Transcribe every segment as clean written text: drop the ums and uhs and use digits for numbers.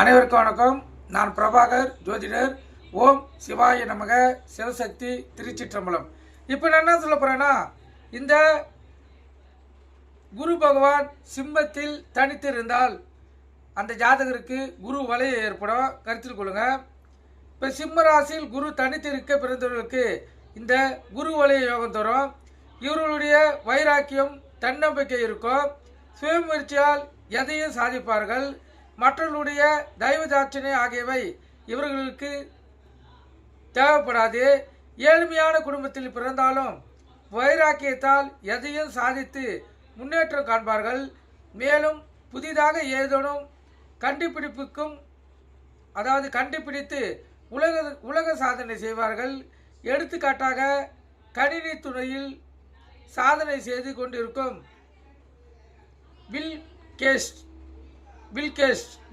அனைவருக்கும் வணக்கம். நான் பிரபாகர் ஜோதிடர். ஓம் சிவாய நமக. சிவசக்தி திருச்சிற்றம்பலம். இப்போ நான் என்ன சொல்ல போகிறேன்னா, இந்த குரு பகவான் சிம்மத்தில் தனித்து இருந்தால் அந்த ஜாதகருக்கு குரு வலையை ஏற்படும். கருத்தில் கொள்ளுங்க. இப்போ சிம்ம ராசியில் குரு தனித்து இருக்க பிறந்தவர்களுக்கு இந்த குரு வலைய யோகம் தரும். இவர்களுடைய வைராக்கியம் தன்னம்பிக்கை இருக்கும். சுயமுயற்சியால் எதையும் சாதிப்பார்கள். மற்றவர்களுடைய தயவு தாட்சணை ஆகியவை இவர்களுக்கு தேவைப்படாது. ஏழ்மையான குடும்பத்தில் பிறந்தாலும் வைராக்கியத்தால் எதையும் சாதித்து முன்னேற்றம் காண்பார்கள். மேலும் புதிதாக ஏதேனும் கண்டுபிடித்து உலக சாதனை செய்வார்கள். எடுத்துக்காட்டாக கணினி துறையில் சாதனை செய்து கொண்டிருக்கும் பில் கேட்ஸ்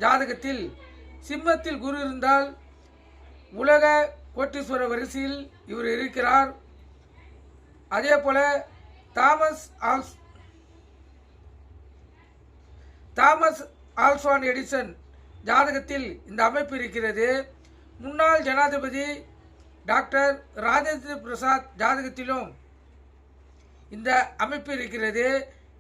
ஜாதகத்தில் சிம்மத்தில் குரு இருந்தால் உலக கோட்டீஸ்வர வரிசையில் இவர் இருக்கிறார். அதே போல தாமஸ் ஆல்வா எடிசன் ஜாதகத்தில் இந்த அமைப்பு இருக்கிறது. முன்னாள் ஜனாதிபதி டாக்டர் ராஜேந்திர பிரசாத் ஜாதகத்திலும் இந்த அமைப்பு இருக்கிறது.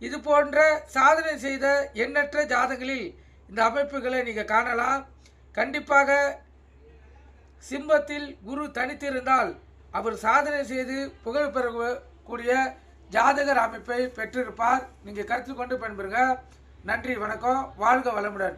இது போன்ற சாதனை செய்த எண்ணற்ற ஜாதகங்களில் இந்த அமைப்புகளை நீங்கள் காணலாம். கண்டிப்பாக சிம்மத்தில் குரு தனித்திருந்தால் அவர் சாதனை செய்து புகழ் பெறக்கூடிய ஜாதகர் அமைப்பை பெற்றிருப்பார். நீங்கள் கருத்தில் கொண்டு பயன்பெறுங்க. நன்றி, வணக்கம். வாழ்க வளமுடன்.